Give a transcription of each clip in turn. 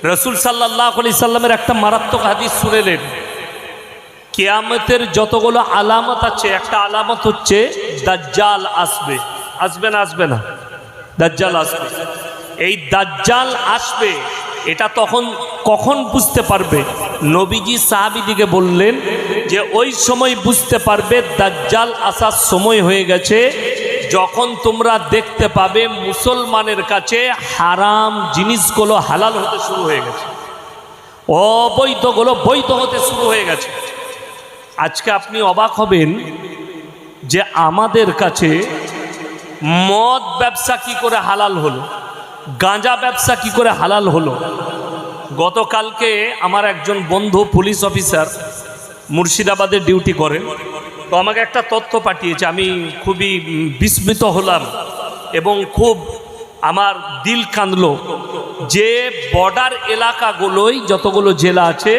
রাসূল সাল্লাল্লাহু আলাইহি সাল্লামের একটা মারাত্মক হাদিস শুনেলেন, কিয়ামতের যতগুলো আলামত আছে একটা আলামত হচ্ছে দাজ্জাল আসবে। আসবে না আসবে না? দাজ্জাল আসবে। এই দাজ্জাল আসবে, এটা তখন কখন বুঝতে পারবে? নবীজি সাহাবীদিকে বললেন যে ওই সময় বুঝতে পারবে দাজ্জাল আসার সময় হয়ে গেছে, যখন তোমরা দেখতে পাবে মুসলমানের কাছে হারাম জিনিসগুলো হালাল হতে শুরু হয়ে গেছে, অবৈধগুলো বৈধ হতে শুরু হয়ে গেছে। আজকে আপনি অবাক হবেন যে আমাদের কাছে মদ ব্যবসা কি করে হালাল হলো, গাঁজা ব্যবসা কি করে হালাল হলো। গতকালকে আমার একজন বন্ধু পুলিশ অফিসার মুর্শিদাবাদে ডিউটি করেন, তো আমাকে একটা তথ্য পাঠিয়েছে, আমি খুবই বিস্মিত হলাম এবং খুব আমার দিল কাঁদলো যে বর্ডার এলাকাগুলোই যতগুলো জেলা আছে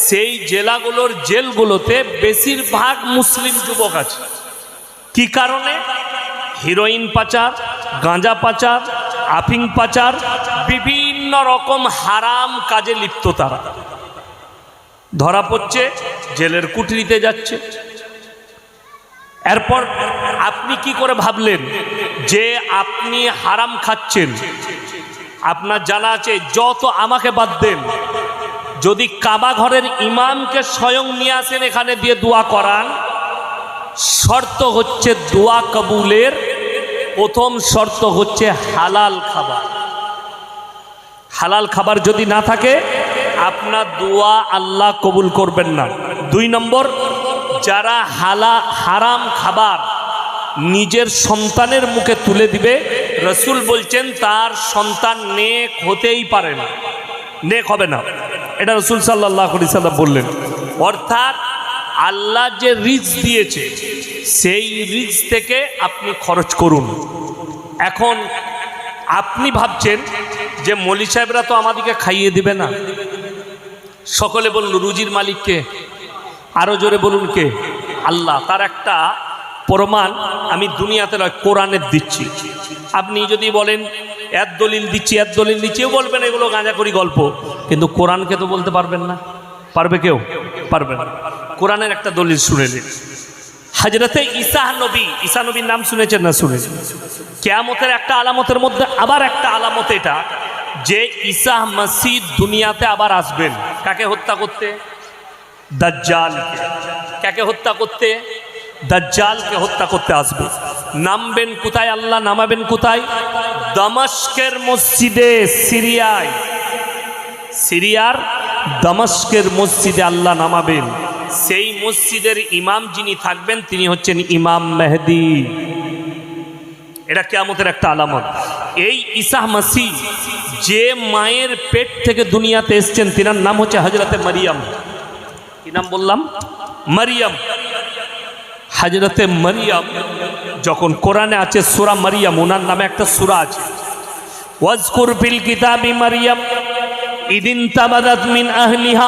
সেই জেলাগুলোর জেলগুলোতে বেশিরভাগ মুসলিম যুবক আছে। কি কারণে? হিরোইন পাচার, গাঁজা পাচার, আফিং পাচার, বিভিন্ন রকম হারাম কাজে লিপ্ত তারা। ধরা পড়ছে, জেলের কুঠরিতে যাচ্ছে। এরপর আপনি কি করে ভাবলেন যে আপনি হারাম খাচ্ছেন? আপনার জানা আছে, যত আমাকে বাদ দেন, যদি কাবা ঘরের ইমামকে স্বয়ং নিয়ে আসেন এখানে দিয়ে দোয়া করান, শর্ত হচ্ছে দোয়া কবুলের প্রথম শর্ত হচ্ছে হালাল খাবার। হালাল খাবার যদি না থাকে আপনার দোয়া আল্লাহ কবুল করবেন না। 2 নম্বর, যারা হারাম খাবার নিজের সন্তানের মুখে তুলে দিবে, রসুল বলছেন তার সন্তান নেক হতেই পারে না, নেক হবে না। এটা রসুল সাল্লাল্লাহু আলাইহি সাল্লাম বললেন। অর্থাৎ আল্লাহ যে রিজক দিয়েছে সেই রিজক থেকে আপনি খরচ করুন। এখন আপনি ভাবছেন যে মৌলী সাহেবরা তো আমাদেরকে খাইয়ে দিবে না। সকলে বলুন রুজির মালিককে, আরো জোরে বলুন কে? আল্লাহ। তার একটা প্রমাণ আমি দুনিয়াতে নয় কোরআনের দিচ্ছি। আপনি যদি বলেন এর দলিল দিচ্ছি এর দলিল দিচ্ছিও বলবেন এগুলো গাঁজাখড়ি গল্প, কিন্তু কোরআনকে তো বলতে পারবেন না। পারবে কেউ? পারবে না। কোরআনের একটা দলিল শুনে নিন। হযরতে ঈসা নবীর নাম শুনেছেন না? শুনেছেন। কিয়ামতের একটা আলামতের মধ্যে আবার একটা আলামত এটা যে ঈসা মসিহ দুনিয়াতে আবার আসবেন। কাকে হত্যা করতে? দাজ্জালকে। কাকে হত্যা করতে? দাজ্জালকে হত্যা করতে আসবে। নামবেন কোথায়? আল্লাহ নামাবেন কোথায়? দামাস্কের মসজিদে, সিরিয়ার দামাস্কের মসজিদে আল্লাহ নামাবেন। সেই মসজিদের ইমাম যিনি থাকবেন তিনি হচ্ছেন ইমাম মেহেদী। এটা কিয়ামতের একটা আলামত। এই ঈসা মসিহ যে মায়ের পেট থেকে দুনিয়াতে এসেছেন তিনার নাম হচ্ছে হযরতে মারিয়াম। কি নাম বললাম? মারিয়াম। হযরতে মারিয়াম যখন কোরআনে আছে সূরা মারিয়াম, ওনার নামে একটা সূরা আছে, ওয়াজকুর ফিল কিতাবি মারিয়াম ইদিন তাবাদাত মিন আহলিহা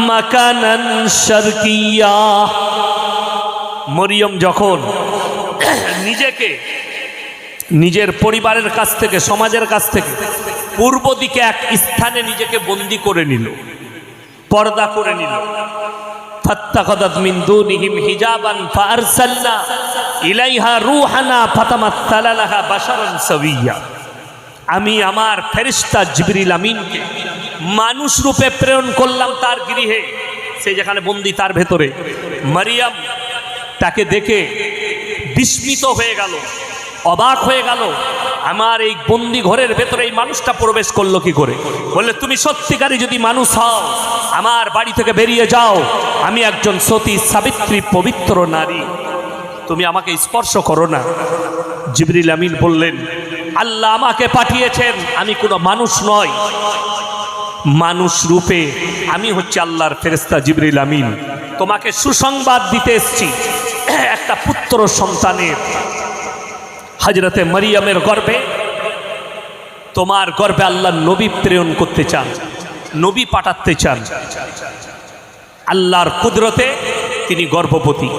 মাকানান শারকিয়্যা। মরিয়ম যখন নিজেকে নিজের পরিবারের কাছ থেকে, সমাজের কাছ থেকে পূর্ব দিকে এক স্থানে নিজেকে বন্দী করে নিল, পর্দা করে নিল। ফাত্তাখাযাত মিন দুনিহিম হিজাবান ফাআরসালনা ইলাইহা রূহানা ফাতামাসসালা লাহা বাশারান সাওয়িয়্যা। আমি আমার ফেরেশতা জিবরিল আমিনকে মানুষ রূপে প্রেরণ করলাম তার গৃহে, সে যেখানে বন্দী তার ভেতরে। মারিয়াম তাকে দেখে বিস্মিত হয়ে গেল, অবাক হয়ে গেল, আমার এই বন্দি ঘরের ভেতরে এই মানুষটা প্রবেশ করলো কি করে? বললে তুমি সত্যিকারই যদি মানুষ হও আমার বাড়ি থেকে বেরিয়ে যাও, আমি একজন সতী সাবিত্রী পবিত্র নারী, তুমি আমাকে স্পর্শ করো না। জিবরিল আমিন বললেন আল্লাহ আমাকে পাঠিয়েছেন, আমি কোনো মানুষ নয়, মানুষ রূপে আমি হচ্ছে আল্লাহর ফেরেশতা জিবরিল আমিন, তোমাকে সুসংবাদ দিতে এসেছি একটা পুত্র সন্তানের। হযরতে মারিয়ামের গর্ভে, তোমার গর্ভে আল্লাহ নবী প্রেরণ করতে চান, নবী পাঠাতে চান। আল্লাহর কুদরতে তিনি গর্ভবতী।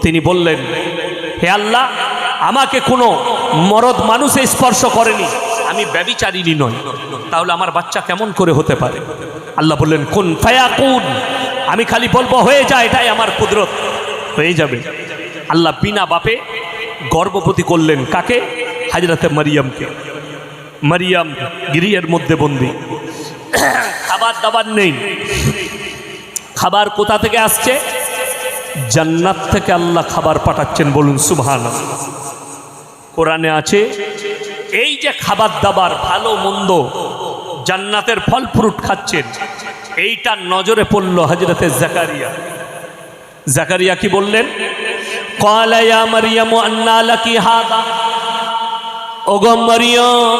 তিনি বললেন হে আল্লাহ, আমাকে কোনো মরদ মানুষে স্পর্শ করেনি, আমি ব্যভিচারিণী নই, তাহলে আমার বাচ্চা কেমন করে হতে পারে? আল্লাহ বললেন কুন ফায়াকুন, আমি খালি বলবো হয়ে যায়, এটাই আমার কুদরত, হয়ে যাবে। আল্লাহ বিনা বাপে গর্ভবতী করলেন কাকে? হাজরতে মারিয়ামকে। মারিয়াম গৃহের মধ্যে বন্দী, খাবার দাবার নেই। খাবার কোথা থেকে আসছে? জান্নাত থেকে আল্লাহ খাবার পাঠাচ্ছেন, বলুন সুবহানাল্লাহ। কোরআনে আছে এই যে খাবার দাবার ভালো মন্দ জান্নাতের ফল ফ্রুট খাচ্ছেন, এইটা নজরে পড়ল হযরতে জাকারিয়া। জাকারিয়া কি বললেন? ক্বালা ইয়া মারইয়ামু আন্না লাকি হাযা, ওগো মারইয়াম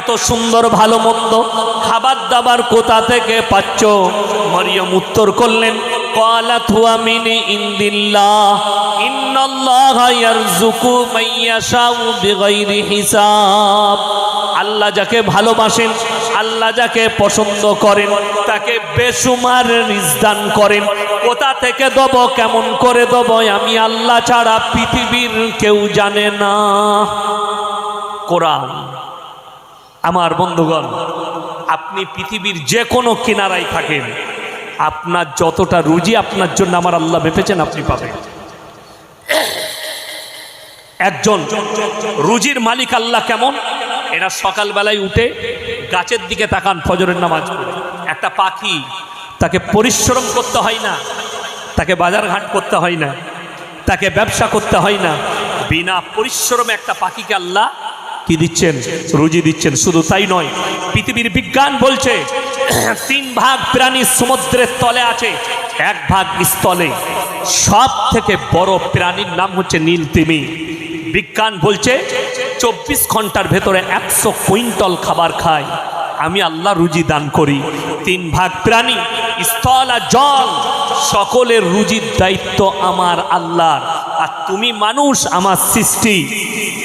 এত সুন্দর ভালো মন্দ খাবার দাবার কোথা থেকে পাচ্ছ? মারইয়াম উত্তর করলেন ক্বালাত হুয়া মিন ইনদিল্লাহ ইন্নাল্লাহা ইয়ারযুকু মান ইয়াশাউ বিগাইরি হিসাব। আল্লাহ যাকে ভালোবাসেন, আল্লাহ যাকে পছন্দ করেন, তাকে বেশুমার রিজক দান করেন। কোথা থেকে দেব, কেমন করে দেব, আমি আল্লাহ ছাড়া পৃথিবীর কেউ জানে না। কোরআন। আমার বন্ধুগণ, আপনি পৃথিবীর যে কোনো কিনারায় থাকেন, আপনার যতটা রুজি আপনার জন্য আমার আল্লাহ মেপেছেন আপনি পাবেন। একজন রুজির মালিক আল্লাহ কেমন? এরা সকালবেলায় উঠে গাছের দিকে তাকান ফজরের নামাজ পড়ে। একটা পাখি, তাকে পরিশ্রম করতে হয় না, তাকে বাজারঘাট করতে হয় না, তাকে ব্যবসা করতে হয় না, বিনা পরিশ্রমে একটা পাখিকে আল্লাহ কি দিচ্ছেন? রুজি দিচ্ছেন। শুধু তাই নয়, পৃথিবীর বিজ্ঞান বলছে 3 ভাগ প্রাণী সমুদ্রের তলে আছে, 1 ভাগ স্থলে। সব থেকে বড় প্রাণীর নাম হচ্ছে নীলতিমি। বিজ্ঞান বলছে 24 ঘন্টার ভেতরে 100 কুইন্টাল খাবার খায়। আমি আল্লাহ রুজি দান করি। 3 ভাগ প্রাণী, স্থল আর জল, সকলের রুজির দায়িত্ব আমার আল্লাহর। আর তুমি মানুষ, আমার সৃষ্টি।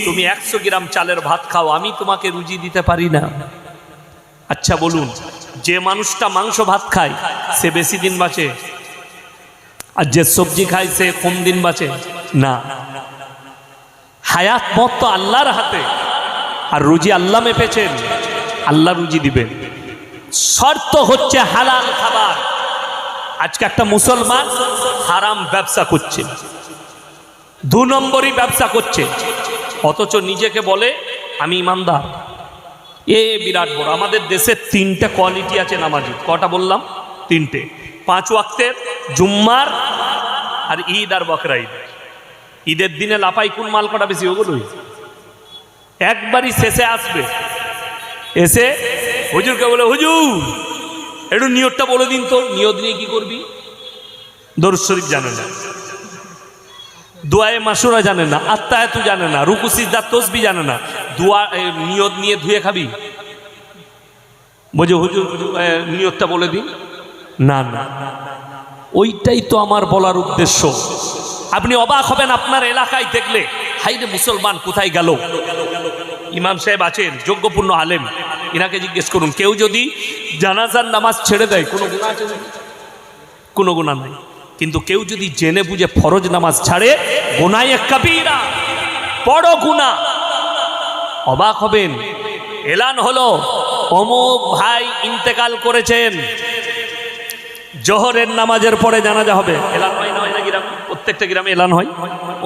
তুমি 100 গ্রাম চালের ভাত খাও, আমি তোমাকে রুজি দিতে পারি না। আচ্ছা বলুন, যে মানুষটা মাংস ভাত খায় সে বেশি দিন বাঁচে, আর যে সবজি খায় সে কম দিন বাঁচে? না। হায়াত মত তো আল্লাহর হাতে, আর রুজি আল্লাহ মেপেছেন, আল্লাহ রুজি দিবেন। শর্ত হচ্ছে হালাল খাবার। আজকে একটা মুসলমান হারাম ব্যবসা করছে, 2 নম্বরই ব্যবসা করছে, অথচ নিজেকে বলে আমি ইমানদার। বিরাট বড়। আমাদের দেশে 3টে কোয়ালিটি আছে নামাজি। কটা বললাম? 3টে। 5 ওয়াক্তের, জুম্মার, আর ঈদ আর বকরা ঈদ। ঈদের দিনে লাপাই কোন মাল কটা বেশি? ওগুলোই। একবারই শেষে আসবে, এসে হুজুরকে বলে হুজুর একটু নিয়তটা বলে দিন তো। নিয়ত নিয়ে কি করবি? দরুদ শরীফ জানে না, দোয়ায়ে মাসুরা জানে না, আত্তায়াতু জানে না, রুকু সিজদা তাসবিহ জানে না। দোয়া নিয়ত নিয়ে ধুয়ে খাবি? বলছে হুজুর নিয়তটা বলে দিন। না না, ওইটাই তো আমার বলার উদ্দেশ্য। আপনি অবাক হবেন আপনার এলাকায় দেখলে, হাইরে মুসলমান কোথায় গেল? ইমাম সাহেব আছেন, যোগ্যপূর্ণ আলেম, ইনাকে জিজ্ঞেস করুন, কেউ যদি জানাজার নামাজ ছেড়ে দেয় কোনো গুনাহ আছে? কোনো গুনাহ নাই। কিন্তু কেউ যদি জেনে বুঝে ফরজ নামাজ ছাড়ে, গুনাহে কবিরা, বড় গুনাহ। অবাক হবেন, এলান হলো অমুক ভাই ইন্তেকাল করেছেন, জোহরের নামাজের পরে জানাজা হবে। এলান হয় না? হয় না গ্রামে? প্রত্যেকটা গ্রামে এলান হয়,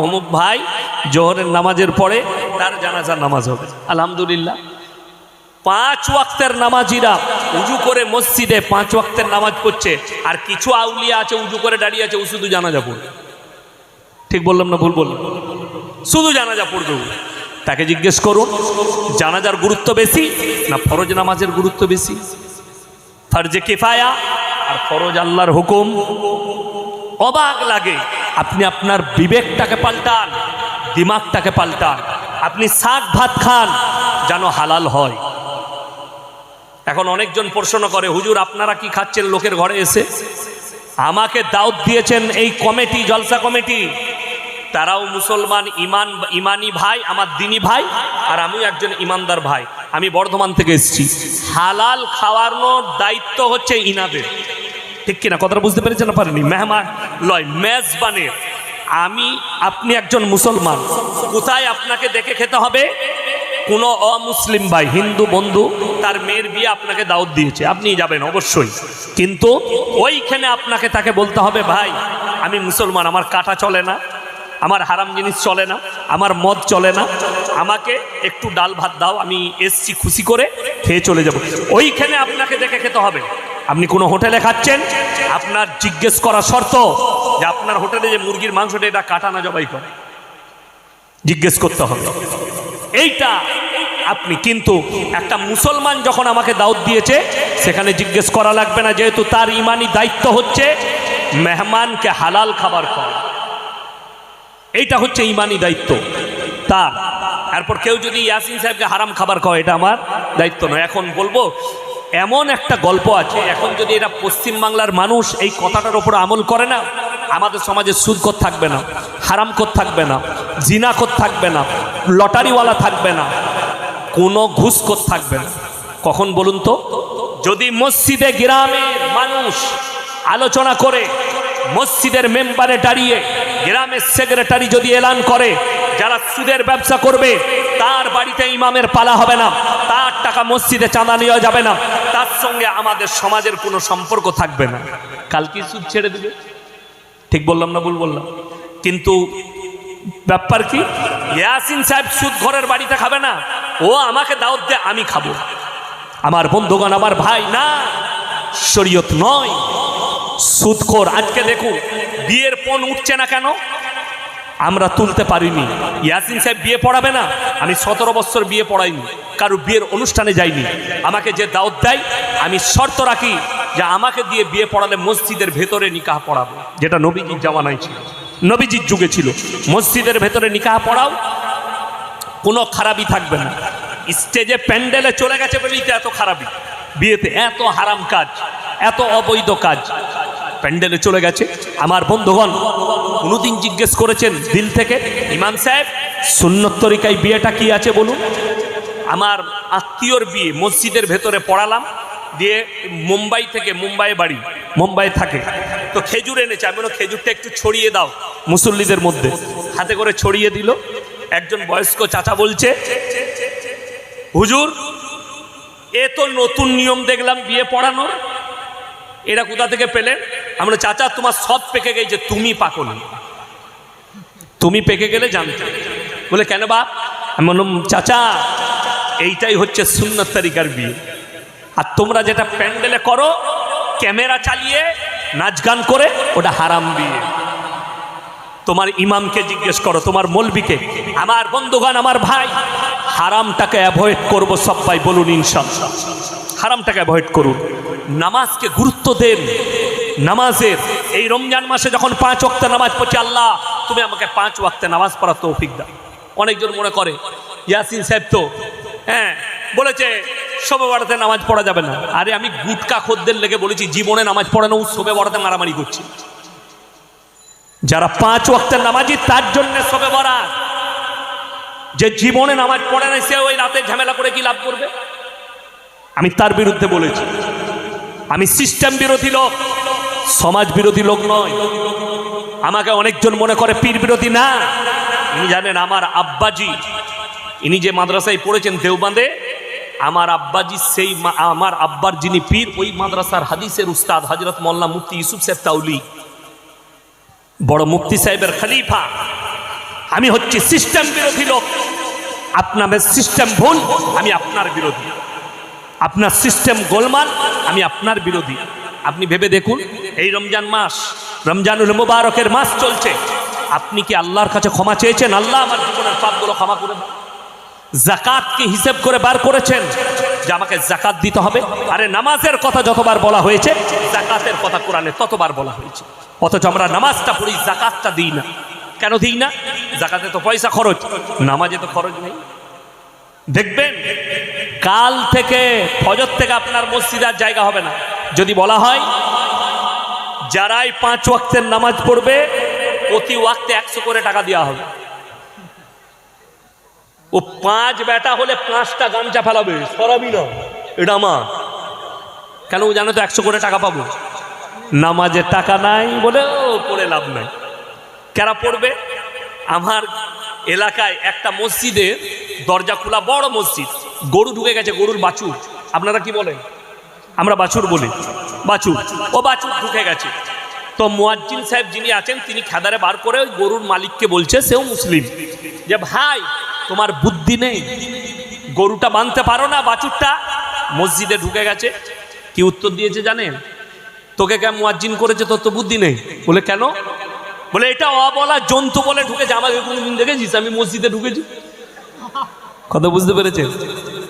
অমুক ভাই জোহরের নামাজের পরে তার জানাজার নামাজ হবে। আলহামদুলিল্লাহ, 5 ওয়াক্তের নামাজিরা উজু করে মসজিদে 5 ওয়াক্তের নামাজ পড়ছে, আর কিছু আউলিয়া আছে উজু করে দাঁড়িয়ে আছে, ও শুধু জানাজা পড়বে। ঠিক বললাম না ভুল বললাম? শুধু জানাজা পড়বে। তাকে জিজ্ঞেস করুন, জানাজার গুরুত্ব বেশি না ফরজ নামাজের গুরুত্ব বেশি? ফরজে কিফায়া আর ফরজ আল্লাহর হুকুম। অবাক লাগে। আপনি আপনার বিবেকটাকে পাল্টান, দিমাগটাকে পাল্টান। আপনি শাক ভাত খান যেন হালাল হয়। এখন অনেকজন প্রশ্ন করে, হুজুর আপনারা কি খাচ্ছেন লোকের ঘরে এসে? আমাকে দাওয়াত দিয়েছেন এই কমিটি, জলসা কমিটি, তারাও মুসলমান, ইমানি ভাই, আমার দিনী ভাই, আর আমিও একজন ইমানদার ভাই। আমি বর্ধমান থেকে এসেছি। হালাল খাওয়ানোর দায়িত্ব হচ্ছে ইনাদের, ঠিক কিনা? কথাটা বুঝতে পেরেছেন না? পারেনি? মেহমান লয়, মেজবানের। আপনি একজন মুসলমান, কোথায় আপনাকে দেখে খেতে হবে? কোনো অমুসলিম ভাই হিন্দু বন্ধু তার মেয়ের বিয়ে আপনাকে দাওয়াত দিয়েছে, আপনি যাবেন অবশ্যই, কিন্তু ওইখানে আপনাকে তাকে বলতে হবে ভাই আমি মুসলমান, আমার কাটা চলে না, আমার হারাম জিনিস চলে না, আমার মদ চলে না, আমাকে একটু ডাল ভাত দাও, আমি এসছি খুশি করে খেয়ে চলে যাব। ওইখানে আপনাকে দেখে খেতে হবে। আপনি কোনো হোটেলে খাচ্ছেন, আপনার জিজ্ঞেস করা শর্ত যে আপনার হোটেলে যে মুরগির মাংসটা এটা কাটা না জবাই করে, জিজ্ঞেস করতে হবে এইটা আপনি। কিন্তু একটা মুসলমান যখন আমাকে দাওয়াত দিয়েছে সেখানে জিজ্ঞেস করা লাগবে না, যেহেতু তার ইমানি দায়িত্ব হচ্ছে মেহমানকে হালাল খাবার খাওয়া, এইটা হচ্ছে ইমানি দায়িত্ব তার। তারপর কেউ যদি ইয়াসিন সাহেবকে হারাম খাবার খাওয়া, এটা আমার দায়িত্ব নয়। এখন বলবো এমন একটা গল্প আছে, এখন যদি এটা পশ্চিমবাংলার মানুষ এই কথাটার ওপর আমল করে না, আমাদের সমাজে সুদখোর থাকবে না, হারামখোর থাকবে না, জিনাখোর থাকবে না, লটারিওয়ালা থাকবে না, কোনো ঘুষখোর থাকবে না। কখন বলুন তো? যদি মসজিদে গ্রামের মানুষ আলোচনা করে, মসজিদের মেম্বারে দাঁড়িয়ে গ্রামের সেক্রেটারি যদি এলান করে যারা সুদের ব্যবসা করবে তার বাড়িতে ইমামের পালা হবে না, তার টাকা মসজিদে চাঁদা নেওয়া যাবে না, তার সঙ্গে আমাদের সমাজের কোনো সম্পর্ক থাকবে না, কালকে সুদ ছেড়ে দিবে। ঠিক বললাম না ভুল বললাম? কিন্তু ব্যাপার কি, ইয়াসিন সাহেব সুদ ঘরের বাড়িতে খাবে না, ও আমাকে দাওয়াত দেয় আমি খাবো। আমার বন্ধুগণ, আমার ভাই, না, শরীয়ত নয়। সুদখোর আজকে দেখুন বিয়ের পণ উঠছে না কেন? আমরা তুলতে পারিনি। ইয়াসিন সাহেব বিয়ে পড়াবে না, আমি 17 বছর বিয়ে পড়াইনি, কারো বিয়ের অনুষ্ঠানে যাইনি। আমাকে যে দাওয়াত দেয় আমি শর্ত রাখি যে আমাকে দিয়ে বিয়ে পড়ালে মসজিদের ভেতরে নিকাহ পড়াবো, যেটা নবীজির জামানায় ছিল, নবীজির যুগে ছিল। মসজিদের ভেতরে নিকাহ পড়াও, কোনো খারাপই থাকবে না। স্টেজে প্যান্ডেলে চলে গেছে বলেই তো এত খারাপই, বিয়েতে এত হারাম কাজ, এত অবৈধ কাজ প্যান্ডেলে চলে গেছে। আমার বন্ধুগণ, কোনোদিন জিজ্ঞেস করেছেন দিল থেকে, ইমাম সাহেব সুন্নত তরিকায় বিয়েটা কি আছে বলুন? আমার আত্মীয়র বিয়ে মসজিদের ভেতরে পড়ালাম, দিয়ে মুম্বাই থেকে, মুম্বাই বাড়ি, মুম্বাই থাকে, তো খেজুর এনেছে। আমি বললাম খেজুরটা একটু ছড়িয়ে দাও মুসল্লিদের মধ্যে, হাতে করে ছড়িয়ে দিল। একজন বয়স্ক চাচা বলছে, হুজুর এ তো নতুন নিয়ম দেখলাম বিয়ে পড়ানোর, এটা কোথা থেকে পেলেন? আমরা, চাচা তোমার সব পেকে গেছে, তুমি পাকো না, তুমি পেকে গেলে জানতে। বলে কেন বাপ? আমি বললাম চাচা এইটাই হচ্ছে সুন্নত তরিকার বিয়ে, আর তোমরা যেটা প্যান্ডেলে করো ক্যামেরা চালিয়ে নাচ গান করে, ওটা হারাম বিয়ে। তোমার ইমামকে জিজ্ঞেস করো, তোমার মৌলবীকে। আমার বন্ধুগণ, আমার ভাই, হারামটাকে অ্যাভয়েড করবো সবাই, বলুন ইনশাআল্লাহ। হারামটাকে অ্যাভয়েড করুন, নামাজকে গুরুত্ব দেন। নামাজের এই রমজান মাসে যখন 5 ওয়াক্ত নামাজ পড়ছি, আল্লাহ তুমি আমাকে 5 ওয়াক্তে নামাজ পড়ার তৌফিক দাও। অনেকজন মনে করে ইয়াসিন সাহেব তো বলেছে শবে বরাতে নামাজ পড়া যাবে না। আরে আমি গুটকা খদ্দের লেগে বলেছি জীবনে নামাজ পড়ে না, ও শবে বরাতে মারামারি করছি। যারা 5 ওয়াক্তের নামাজি তার জন্য শবে বরাত, যে জীবনে নামাজ পড়ে না সে ওই রাতে ঝামেলা করে কি লাভ করবে? আমি তার বিরুদ্ধে বলেছি। আমি সিস্টেম বিরোধী লোক, সমাজ বিরোধী লোক নয়। আমাকে অনেকজন মনে করে পীর বিরোধী, না। ইনি জানেন আমার আব্বাজি, ইনি যে মাদ্রাসায় পড়েছেন দেওবন্দে, আমার আব্বাজি সেই আমার আব্বার যিনি পীর, ওই মাদ্রাসার হাদিসের উস্তাদ হযরত মাওলানা মুফতি ইউসুফ সাহেব তাউলি, বড় মুফতি সাহেবের খলিফা। আমি হচ্ছি সিস্টেম বিরোধী লোক। আপনাদের সিস্টেম ভুল, আমি আপনার বিরোধী। আপনার সিস্টেম গোলমাল, আমি আপনার বিরোধী। আপনি ভেবে দেখুন, এই রমজান মাস, রমজানুল মুবারকের মাস চলছে, আপনি কি আল্লাহর কাছে ক্ষমা চেয়েছেন? আল্লাহ আমার জীবনের পাপগুলো ক্ষমা করে দাও। যাকাতকে হিসেব করে বার করেছেন যে আমাকে যাকাত দিতে হবে? আরে নামাজের কথা যতবার বলা হয়েছে, যাকাতের কথা কোরআনে ততবার বলা হয়েছে, অথচ আমরা নামাজটা পড়ি, যাকাতটা দিই না। কেন দিই না? যাকাতে তো পয়সা খরচ, নামাজে তো খরচ নেই। দেখবেন কাল থেকে, ফজর থেকে আপনার মসজিদে আর জায়গা হবে না। যদি বলা হয় যারাই 5 ওয়াক্তের নামাজ পড়বে প্রতি ওয়াক্তে 100 করে টাকা দেওয়া হবে। ও 5 বেটা হলে 5টা গামছা ফেলাবে, সরাবি না, এটা আমার। কেন? ও জানো তো 100 করে টাকা পাবো। নামাজের টাকা নাই বলে ও পড়ে লাভ নাই। কারা পড়বে? আমার এলাকায় একটা মসজিদে দরজা খোলা, বড় মসজিদ, গরু ঢুকে গেছে, গরুর বাছুর, আপনারা কি বলেন? আমরা বাছুর বলি, বাছুর, ও বাছুর ঢুকে গেছে। তো মুয়াজ্জিন সাহেব যিনি আছেন তিনি খেদারে বার করে ওই গরুর মালিককে বলছে, সেও মুসলিম, যে ভাই তোমার বুদ্ধি নেই, গরুটা বাঁধতে পারো না, বাছুরটা মসজিদে ঢুকে গেছে। কি উত্তর দিয়েছে জানেন? তোকে কে মুয়াজ্জিন করেছে, তোর তো বুদ্ধি নেই। বলে কেন? বলে এটা অবলা জন্তু বলে ঢুকেছে, আমাকে কোনোদিন দেখেছিস আমি মসজিদে ঢুকেছি? কথা বুঝতে পেরেছে?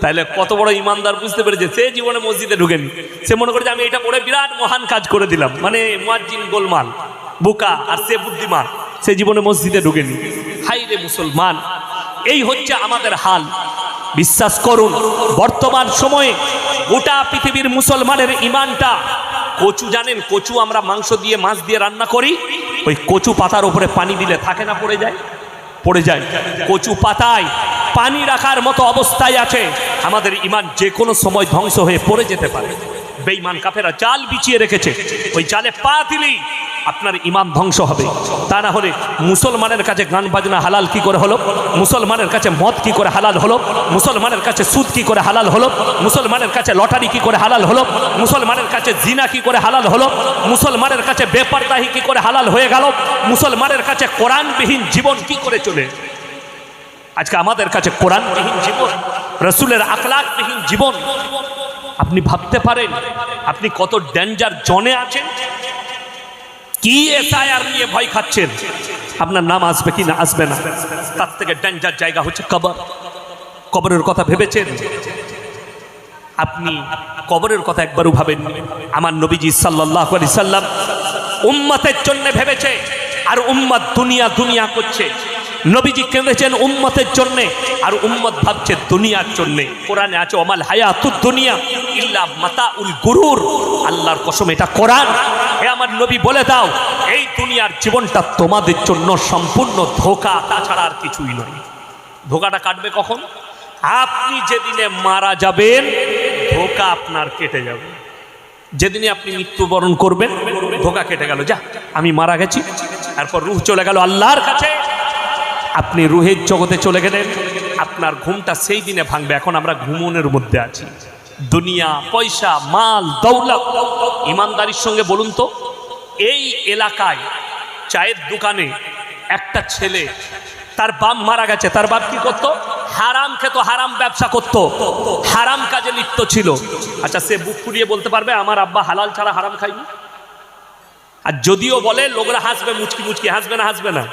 তাহলে কত বড় ইমানদার, বুঝতে পেরেছে? সে জীবনে মসজিদে ঢুকেনি, সে মনে করেছে আমি এটা পড়ে বিরাট মহান কাজ করে দিলাম, মানে মুয়াজ্জিন গোলমাল বোকা, আর সে বুদ্ধিমান, সে জীবনে মসজিদে ঢুকেনি। হাই রে মুসলমান, এই হচ্ছে আমাদের হাল। বিশ্বাস করুন, বর্তমান সময়ে গোটা পৃথিবীর মুসলমানের ইমানটা, কচু জানেন, কচু আমরা মাংস দিয়ে মাছ দিয়ে রান্না করি, ওই কচু পাতার উপরে পানি দিলে থাকে না, পড়ে যায়, পড়ে যায়। কচু পাতায় পানি রাখার মতো অবস্থায় আছে আমাদের ইমান, যে কোনো সময় ধ্বংস হয়ে পড়ে যেতে পারে। বেঈমান কাফেরা জাল বিছিয়ে রেখেছে, ওই জালে পা দিলেই আপনার ইমান ধ্বংস হবে। তা না হলে মুসলমানের কাছে গান বাজনা হালাল কি করে হলো? মুসলমানের কাছে মদ কি করে হালাল হলো? মুসলমানের কাছে সুদ কি করে হালাল হলো? মুসলমানের কাছে লটারি কি করে হালাল হলো? মুসলমানের কাছে জিনা কি করে হালাল হলো? মুসলমানের কাছে বেপরদাহি কি করে হালাল হয়ে গেল? মুসলমানের কাছে কোরআনবিহীন জীবন কি করে চলে? আজকে আমাদের কাছে কোরআনবিহীন জীবন, রাসূলের আখলাকবিহীন জীবন। আপনি ভাবতে পারেন আপনি কত ডেঞ্জার জোনে আছেন? কি এসআইআর নিয়ে ভয় খাচ্ছেন? আপনার নাম আসবে কি না আসবে না, তার থেকে ডেঞ্জার জায়গা হচ্ছে কবর। কবরের কথা ভেবেছেন? আপনি কবরের কথা একবারও ভাবেননি। আমার নবীজি সাল্লাল্লাহু আলাইহি সাল্লাম উম্মতের জন্য ভেবেছে, আর উম্মত দুনিয়া দুনিয়া করছে। নবীজি কেঁদেছেন উম্মতের জন্য, আর উম্মত ভাবছে দুনিয়ার জন্য। কোরআনে আছে ওমাল হায়াতুদ দুনিয়া ইল্লা মাতাউল গুরুর। আল্লাহর কসম, এটা কোরআন। হে আমার নবী বলে দাও, এই দুনিয়ার জীবনটা তোমাদের জন্য সম্পূর্ণ ধোঁকা, তাছাড়া আর কিছুই নয়। ধোঁকাটা কাটবে কখন? আপনি যেদিনে মারা যাবেন, ধোঁকা আপনার কেটে যাবে। যেদিনে আপনি মৃত্যুবরণ করবেন, ধোঁকা কেটে গেল, যা আমি মারা গেছি। তারপর রূহ চলে গেল আল্লাহর কাছে, আপনি রুহের জগতে চলে গেলেন, আপনার ঘুমটা সেই দিনে ভাঙবে। এখন আমরা ঘুমনের মধ্যে আছি। দুনিয়া, পয়সা, মাল, দৌলত, ইমানদারির সঙ্গে বলুন তো, এই এলাকায় চায়ের দোকানে একটা ছেলে, তার বাপ মারা গেছে, তার বাপ কি করতো? হারাম খেত, হারাম ব্যবসা করত, হারাম কাজে লিপ্ত ছিল। আচ্ছা, সে বুক ফুরিয়ে বলতে পারবে আমার আব্বা হালাল ছাড়া হারাম খাইনি? আর যদিও বলে, লোকরা হাসবে, মুচকি মুচকি, হাসবে না? হাসবে না?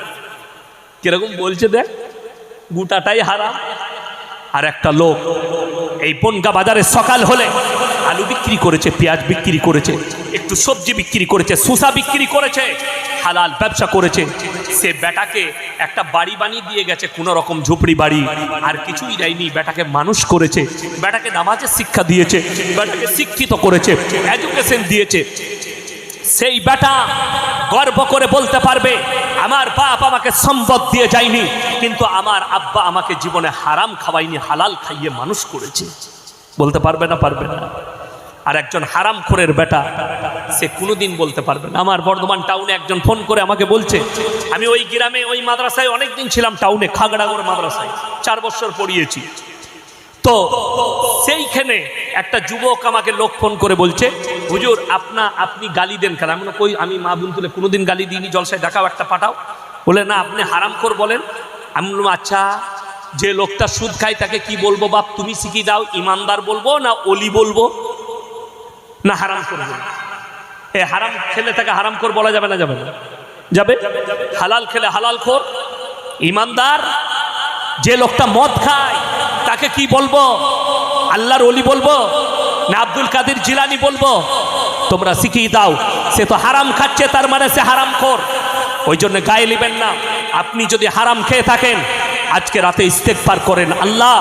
কিরকম বলছে দেখ, গোটাটাই হারাম। আর একটা লোক এই বনগা বাজারে সকাল হলে আলু বিক্রি করেছে, পেঁয়াজ বিক্রি করেছে, একটু সবজি বিক্রি করেছে, শসা বিক্রি করেছে, হালাল ব্যবসা করেছে। সে বেটাকে একটা বাড়ি বানিয়ে দিয়ে গেছে, কোনো রকম ঝুপড়ি বাড়ি, আর কিছুই দেয়নি। বেটাকে মানুষ করেছে, বেটাকে নামাজের শিক্ষা দিয়েছে, বেটাকে শিক্ষিত করেছে, এডুকেশন দিয়েছে। সেই বেটা গর্ব করে বলতে পারবে, আমার বাপ আমাকে সম্পদ দিয়ে যায়নি, কিন্তু আমার আব্বা আমাকে জীবনে হারাম খাওয়াইনি, হালাল খাইয়ে মানুষ করেছে। বলতে পারবে না? পারবে না। আর একজন হারামখোরের বেটা, সে কোনোদিন বলতে পারবে না। আমার বর্ধমান টাউনে একজন ফোন করে আমাকে বলছে, আমি ওই গ্রামে ওই মাদ্রাসায় অনেকদিন ছিলাম, টাউনে খাগড়াগড় মাদ্রাসায় 4 বছর পড়িয়েছি। তো সেইখানে একটা যুবক আমাকে লোক ফোন করে বলছে, হুজুর আপনি গালি দেন কেন? আমি কই, আমি মা বোন তুলে কোনোদিন গালি দিইনি, জলসায় দেখাও, একটা পাঠাও। বলে না, আপনি হারামখোর বলেন। আমি বললাম, আচ্ছা, যে লোকটা সুদ খায় তাকে কি বলবো বাপ? তুমি শিখিয়ে দাও, ইমানদার বলবো না ওলি বলবো না হারামখোর বলবো? এই হারাম খেলে তাকে হারামখোর বলা যাবে না? যাবে না? যাবে। হালাল খেলে হালালখোর। ইমানদার যে লোকটা মদ খায় তাকে কি বলবো? আল্লাহর ওলি বলবো না আব্দুল কাদের জিলানি বলবো? তোমরা শিখিয়ে দাও। সে তো হারাম খাচ্ছে, তার মানে সে হারামখোর। ওই জন্য গায়ে নেবেন না। আপনি যদি হারাম খেয়ে থাকেন, আজকে রাতে ইস্তেগফার করেন, আল্লাহ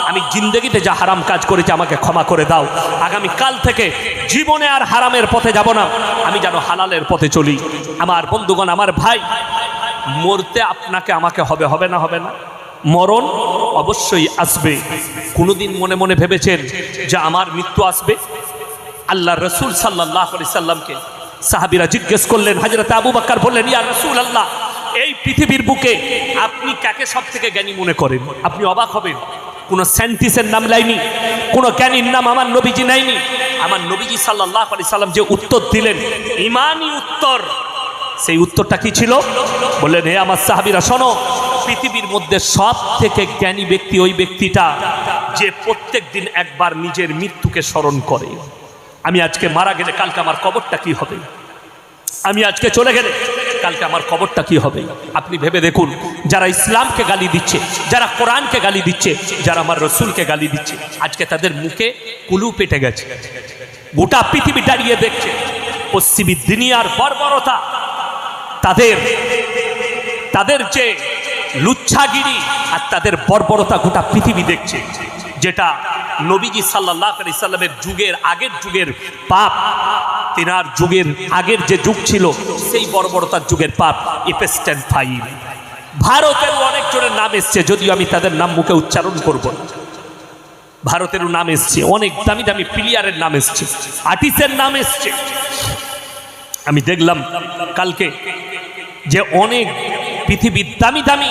আমি জিন্দগিতে যা হারাম কাজ করেছি আমাকে ক্ষমা করে দাও। আগামী কাল থেকে জীবনে আর হারামের পথে যাব না, আমি যেন হালালের পথে চলি। আমার বন্ধুগণ, আমার ভাই, মরতে আপনাকে আমাকে হবে, হবে না? হবে না? মরণ অবশ্যই আসবে। কোনোদিন মনে মনে ভেবেছেন যে আমার মৃত্যু আসবে? আল্লাহ রসুল সাল্লাল্লাহু আলাইহি সাল্লামকে সাহাবীরা জিজ্ঞেস করলেন, হযরত আবু বকর বললেন, ইয়া রাসূলুল্লাহ, এই পৃথিবীর বুকে আপনি কাকে সব থেকে জ্ঞানী মনে করেন? আপনি অবাক হবেন। কোনো সায়েন্টিস্টের নাম লাইনি, কোনো জ্ঞানীর নাম আমার নবীজি নেয়নি। আমার নবীজি সাল্লাল্লাহু আলাইহি সাল্লাম যে উত্তর দিলেন, ঈমানি উত্তর, সেই উত্তরটা কি ছিল? বললেন, হে আমার সাহাবীরা শোনো, পৃথিবীর মধ্যে সব থেকে জ্ঞানী ব্যক্তি ওই ব্যক্তিটা যে প্রত্যেক দিন একবার নিজের মৃত্যুকে স্মরণ করে। আমি আজকে মারা গেলে কালকে আমার কবরটা কি হবে? আমি আজকে চলে গেলে কালকে আমার কবরটা কি হবে? আপনি ভেবে দেখুন, যারা ইসলামকে গালি দিচ্ছে, যারা কোরআনকে গালি দিচ্ছে, যারা আমার রসুলকে গালি দিচ্ছে, আজকে তাদের মুখে কুলু পেটে গেছে। গোটা পৃথিবী দাঁড়িয়ে দেখছে পশ্চিমী দুনিয়ার বর্বরতা, তাদের যে লুচ্ছাগিরি আর তাদের বর্বরতা গোটা পৃথিবী দেখছে। যেটা নবীজি সাল্লাল্লাহু আলাইহি সাল্লামের যুগের আগের যুগের পাপ, তিনার যুগের আগের যে যুগ ছিল সেই বর্বরতার যুগের পাপ এপস্টাইন ফাইল। ভারতের অনেক জনের নাম এসছে, যদিও আমি তাদের নাম মুখে উচ্চারণ করব না। ভারতেরও নাম এসছে, অনেক দামি দামি প্লেয়ারের নাম এসছে, আর্টিস্টের নাম এসছে। আমি দেখলাম কালকে যে অনেক পৃথিবীর দামি দামি,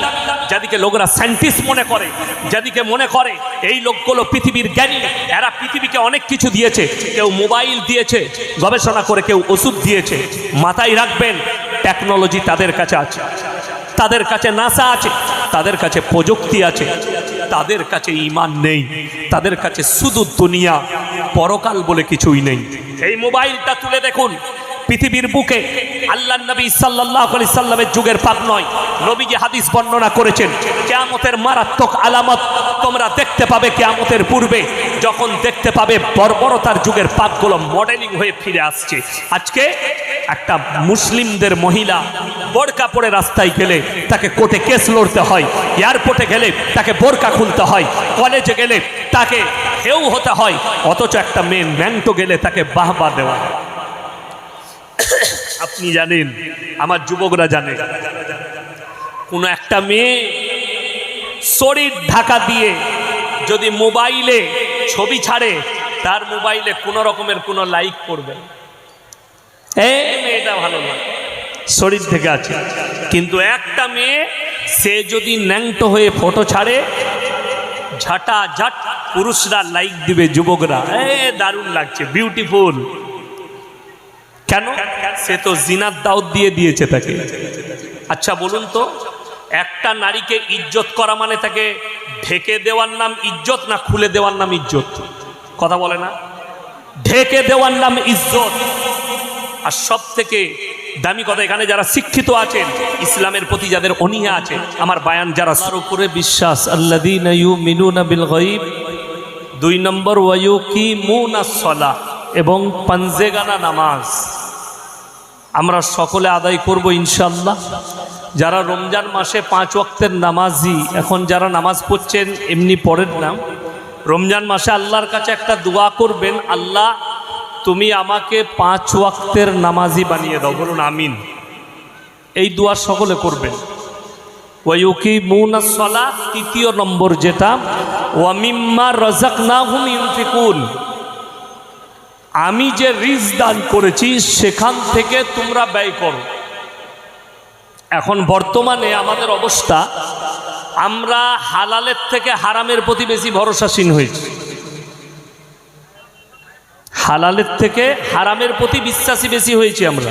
যাদেরকে লোকরা সায়েন্টিস্ট মনে করে, যাদেরকে মনে করে এই লোকগুলো পৃথিবীর জ্ঞানী, এরা পৃথিবীকে অনেক কিছু দিয়েছে। কেউ মোবাইল দিয়েছে গবেষণা করে, কেউ ওষুধ দিয়েছে। মাথায় রাখবেন, টেকনোলজি তাদের কাছে আছে, তাদের কাছে নাসা আছে, তাদের কাছে প্রযুক্তি আছে, তাদের কাছে ঈমান নেই। তাদের কাছে শুধু দুনিয়া, পরকাল বলে কিছুই নেই। এই মোবাইলটা তুলে দেখুন, পৃথিবীর বুকে আল্লাহর নবী সাল্লাল্লাহু আলাইহি সাল্লামের যুগের পাপ নয়। নবীজি হাদিস বর্ণনা করেছেন, কিয়ামতের মারাত্মক আলামত তোমরা দেখতে পাবে কিয়ামতের পূর্বে, যখন দেখতে পাবে বর্বরতার যুগের পাপগুলো মডেলিং হয়ে ফিরে আসছে। আজকে একটা মুসলিমদের মহিলা বোরকা পরে রাস্তায় গেলে তাকে কোর্টে কেস লড়তে হয়, এয়ারপোর্টে গেলে তাকে বোরকা খুলতে হয়, কলেজে গেলে তাকে হেউ হতে হয়, অথচ একটা মেয়ে ন্যাংটো গেলে তাকে বাহবা দেওয়া হয়। আপনি জানেন, আমার যুবকরা জানে, কোন একটা মেয়ে শরীর ঢাকা দিয়ে যদি মোবাইলে ছবি ছাড়ে, তার মোবাইলে কোনো রকমের কোনো লাইক করবে, এই মেয়েটা ভালো না, শরীর থেকে আছে। কিন্তু একটা মেয়ে, সে যদি ন্যাংটো হয়ে ফটো ছাড়ে, ঝাঁটা ঝাট পুরুষরা লাইক দিবে, যুবকরা দারুণ লাগছে, বিউটিফুল। কেন? সে তো জিনার দাওয়াত দিয়ে দিয়েছে তাকে। আচ্ছা বলুন তো, একটা নারীকে ইজ্জত করা মানে তাকে ঢেকে দেওয়ার নাম ইজ্জত, না খুলে দেওয়ার নাম ইজ্জত? কথা বলে না? ঢেকে দেওয়ার নাম ইজ্জত। আর সব থেকে দামি কথা, এখানে যারা শিক্ষিত আছেন, ইসলামের প্রতি যাদের অনীহা আছে, আমার বায়ান যারা উপরে বিশ্বাস, আল্লাযীনা ইউমিনুনা বিল গায়ব, 2 নম্বর ওয়ায়ুকিমুনাস সালাহ, এবং পাঞ্জেগানা নামাজ আমরা সকলে আদায় করব ইনশাআল্লাহ। যারা রমজান মাসে 5 ওয়াক্তের নামাজি, এখন যারা নামাজ পড়ছেন এমনি পড়েন না, রমজান মাসে আল্লাহর কাছে একটা দোয়া করবেন, আল্লাহ তুমি আমাকে 5 ওয়াক্তের নামাজি বানিয়ে দাও। বলুন আমিন। এই দোয়া সকলে করবেন। ওয়ায়ুকিমুনাস সালাহ, 3 নম্বর যেটা, ওয়া মিম্মা রাযাকনাহুম ইউনফিকুন, আমি যে রিজক দান করেছি সেখান থেকে তোমরা ব্যয় করো। এখন বর্তমানে আমাদের অবস্থা, আমরা হালালের থেকে হারামের প্রতি বেশি ভরসাশীল হয়েছি, হালালের থেকে হারামের প্রতি বিশ্বাসী বেশি হয়েছি আমরা।